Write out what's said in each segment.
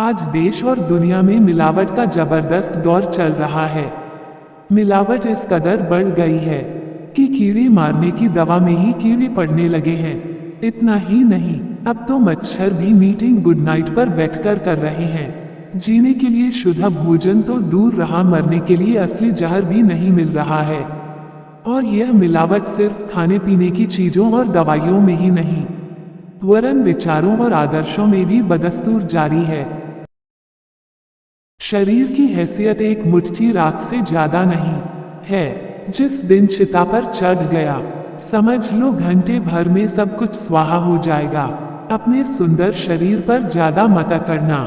आज देश और दुनिया में मिलावट का जबरदस्त दौर चल रहा है। मिलावट इस कदर बढ़ गई है कि कीड़े मारने की दवा में ही कीड़े पड़ने लगे हैं। इतना ही नहीं, अब तो मच्छर भी मीटिंग गुड नाइट पर बैठकर कर रहे हैं। जीने के लिए शुद्ध भोजन तो दूर रहा, मरने के लिए असली जहर भी नहीं मिल रहा है। और यह मिलावट सिर्फ खाने पीने की चीजों और दवाइयों में ही नहीं, वरन विचारों और आदर्शों में भी बदस्तूर जारी है। शरीर की हैसियत एक मुट्ठी राख से ज्यादा नहीं है। जिस दिन चिता पर चढ़ गया, समझ लो घंटे भर में सब कुछ स्वाहा हो जाएगा। अपने सुंदर शरीर पर ज्यादा मत करना,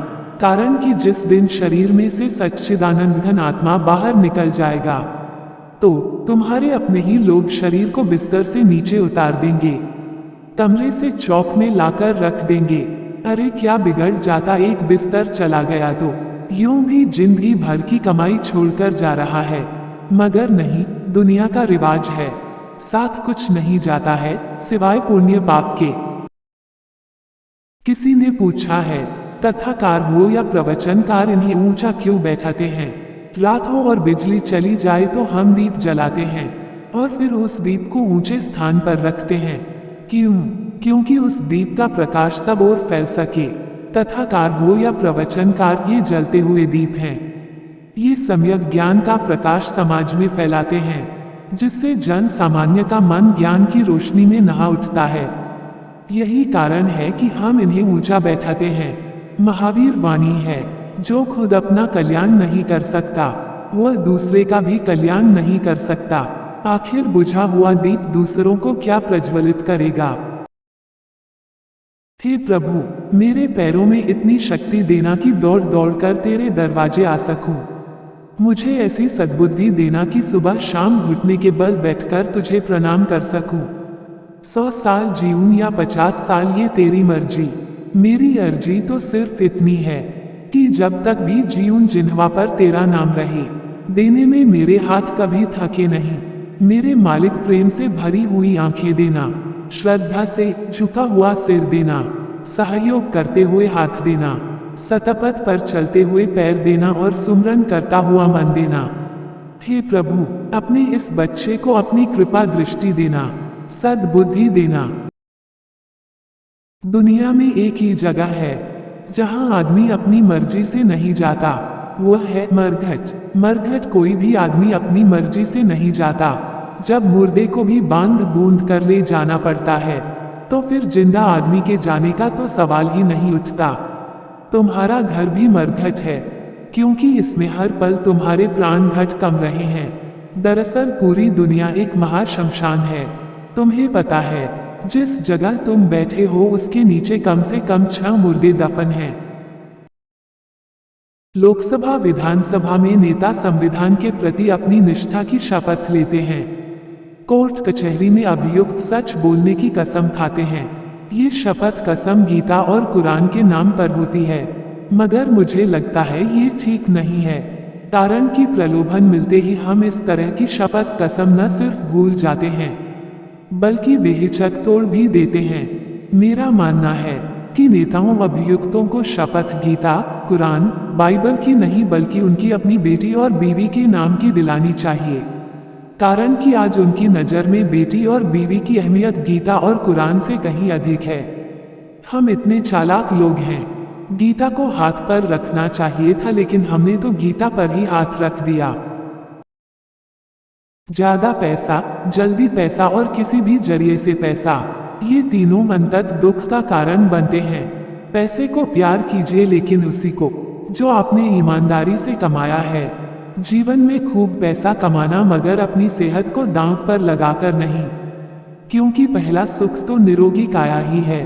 कारण कि जिस दिन शरीर में से सच्चिदानंद घन आत्मा बाहर निकल जाएगा तो तुम्हारे अपने ही लोग शरीर को बिस्तर से नीचे उतार देंगे, कमरे से चौक में लाकर रख देंगे। अरे क्या बिगड़ जाता एक बिस्तर चला गया तो। यूं भी जिंदगी भर की कमाई छोड़कर जा रहा है, मगर नहीं, दुनिया का रिवाज है, साथ कुछ नहीं जाता है सिवाय पुण्य पाप के। किसी ने पूछा है, कथाकार हो या प्रवचनकार, इन्हें ऊंचा क्यों बैठाते हैं? रात हो और बिजली चली जाए तो हम दीप जलाते हैं और फिर उस दीप को ऊंचे स्थान पर रखते हैं। क्यों? क्योंकि उस दीप का प्रकाश सब ओर फैल सके। कथाकार हो या प्रवचनकार, ये जलते हुए दीप हैं। ये सम्यक ज्ञान का प्रकाश समाज में फैलाते हैं, जिससे जन सामान्य का मन ज्ञान की रोशनी में नहा उठता है। यही कारण है कि हम इन्हें ऊंचा बैठाते हैं। महावीर वाणी है, जो खुद अपना कल्याण नहीं कर सकता, वह दूसरे का भी कल्याण नहीं कर सकता। आखिर बुझा हुआ दीप दूसरों को क्या प्रज्वलित करेगा? हे प्रभु, मेरे पैरों में इतनी शक्ति देना कि दौड़ दौड़ कर तेरे दरवाजे आ सकूं। मुझे ऐसी सद्बुद्धि देना कि सुबह शाम घुटने के बल बैठकर तुझे प्रणाम कर सकूं। 100 साल जीऊं या 50 साल, ये तेरी मर्जी। मेरी अर्जी तो सिर्फ इतनी है कि जब तक भी जीऊं जिन्हवा पर तेरा नाम रहे, देने में मेरे हाथ कभी थके नहीं। मेरे मालिक, प्रेम से भरी हुई आंखें देना, श्रद्धा से झुका हुआ सिर देना, सहयोग करते हुए हाथ देना, सतपथ पर चलते हुए पैर देना और सुमरन करता हुआ मन देना। हे प्रभु, अपने इस बच्चे को अपनी कृपा दृष्टि देना, सद्बुद्धि देना। दुनिया में एक ही जगह है जहां आदमी अपनी मर्जी से नहीं जाता, वह है मरघट। मरघट कोई भी आदमी अपनी मर्जी से नहीं जाता। जब मुर्दे को भी बांध बूंद कर ले जाना पड़ता है, तो फिर जिंदा आदमी के जाने का तो सवाल ही नहीं उठता। तुम्हारा घर भी मरघट है, क्योंकि इसमें हर पल तुम्हारे प्राण घट कम रहे हैं। दरअसल पूरी दुनिया एक महाशमशान है। तुम्हें पता है, जिस जगह तुम बैठे हो उसके नीचे कम से कम 6 मुर्दे दफन हैं। लोकसभा विधानसभा में नेता संविधान के प्रति अपनी निष्ठा की शपथ लेते हैं। कोर्ट कचहरी में अभियुक्त सच बोलने की कसम खाते हैं। ये शपथ कसम गीता और कुरान के नाम पर होती है, मगर मुझे लगता है ये ठीक नहीं है, कारण कि प्रलोभन मिलते ही हम इस तरह की शपथ कसम न सिर्फ भूल जाते हैं, बल्कि बेहिचक तोड़ भी देते हैं। मेरा मानना है कि नेताओं अभियुक्तों को शपथ गीता, कुरान, बाइबल की नहीं बल्कि उनकी अपनी बेटी और बीवी के नाम की दिलानी चाहिए, कारण कि आज उनकी नज़र में बेटी और बीवी की अहमियत गीता और कुरान से कहीं अधिक है। हम इतने चालाक लोग हैं, गीता को हाथ पर रखना चाहिए था, लेकिन हमने तो गीता पर ही हाथ रख दिया। ज्यादा पैसा, जल्दी पैसा और किसी भी जरिए से पैसा, ये तीनों अंतत दुख का कारण बनते हैं। पैसे को प्यार कीजिए, लेकिन उसी को जो आपने ईमानदारी से कमाया है। जीवन में खूब पैसा कमाना, मगर अपनी सेहत को दांव पर लगाकर नहीं, क्योंकि पहला सुख तो निरोगी काया ही है।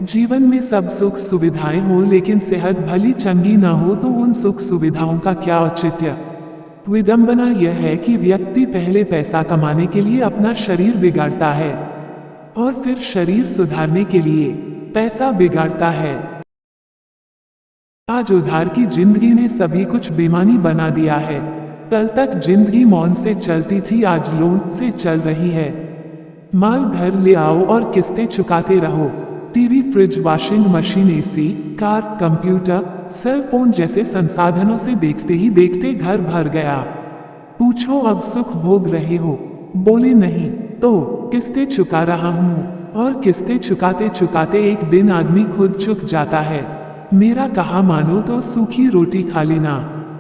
जीवन में सब सुख सुविधाएं हो, लेकिन सेहत भली चंगी ना हो तो उन सुख सुविधाओं का क्या औचित्य। विडंबना यह है कि व्यक्ति पहले पैसा कमाने के लिए अपना शरीर बिगाड़ता है और फिर शरीर सुधारने के लिए पैसा बिगाड़ता है। आज उधार की जिंदगी ने सभी कुछ बेमानी बना दिया है। कल तक जिंदगी मौन से चलती थी, आज लोन से चल रही है। माल घर ले आओ और किस्तें चुकाते रहो। TV, fridge, washing machine, AC, car, computer, cell phone जैसे संसाधनों से देखते ही देखते घर भर गया। पूछो अब सुख भोग रहे हो? बोले नहीं। तो किस्तें चुका रहा हूँ, और किस्तें चुकाते चुकाते एक दिन आदमी खुद चुक जाता है। मेरा कहा मानो तो सूखी रोटी खा लेना,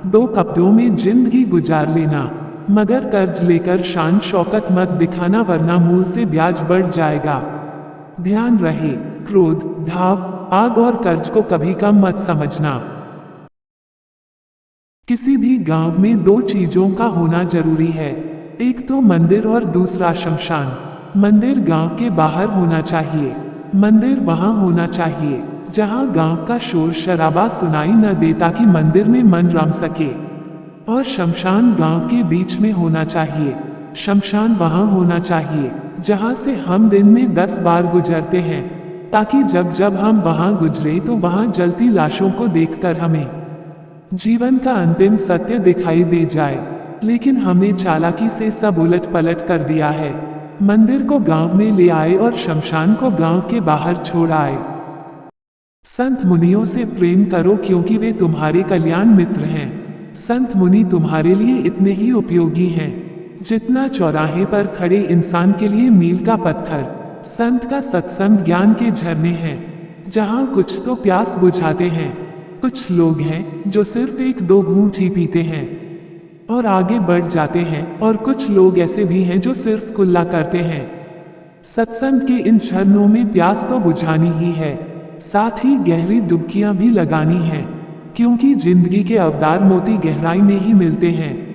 2 कपड़ों में जिंदगी गुजार लेना, मगर कर्ज लेकर शान शौकत मत दिखाना, वरना मूल से ब्याज बढ़ जाएगा। ध्यान रहे, क्रोध, भाव, आग और कर्ज को कभी कम मत समझना। किसी भी गांव में 2 चीजों का होना जरूरी है, एक तो मंदिर और दूसरा शमशान। मंदिर गांव के बाहर होना चाहिए। मंदिर वहां होना चाहिए जहां गांव का शोर शराबा सुनाई न दे, ताकि मंदिर में मन रम सके। और शमशान गांव के बीच में होना चाहिए। शमशान वहां होना चाहिए जहां से हम दिन में 10 बार गुजरते हैं, ताकि जब जब हम वहां गुजरे तो वहां जलती लाशों को देखकर हमें जीवन का अंतिम सत्य दिखाई दे जाए। लेकिन हमने चालाकी से सब उलट पलट कर दिया है। मंदिर को गांव में ले आए और शमशान को गांव के बाहर छोड़ आए। संत मुनियों से प्रेम करो, क्योंकि वे तुम्हारे कल्याण मित्र हैं। संत मुनि तुम्हारे लिए इतने ही उपयोगी हैं जितना चौराहे पर खड़े इंसान के लिए मील का पत्थर। संत का सत्संग ज्ञान के झरने हैं, जहां कुछ तो प्यास बुझाते हैं। कुछ लोग हैं जो सिर्फ 1-2 घूंट ही पीते हैं और आगे बढ़ जाते हैं, और कुछ लोग ऐसे भी हैं जो सिर्फ कुल्ला करते हैं। सत्संग के इन झरनों में प्यास तो बुझानी ही है, साथ ही गहरी डुबकियां भी लगानी हैं, क्योंकि जिंदगी के अवतार मोती गहराई में ही मिलते हैं।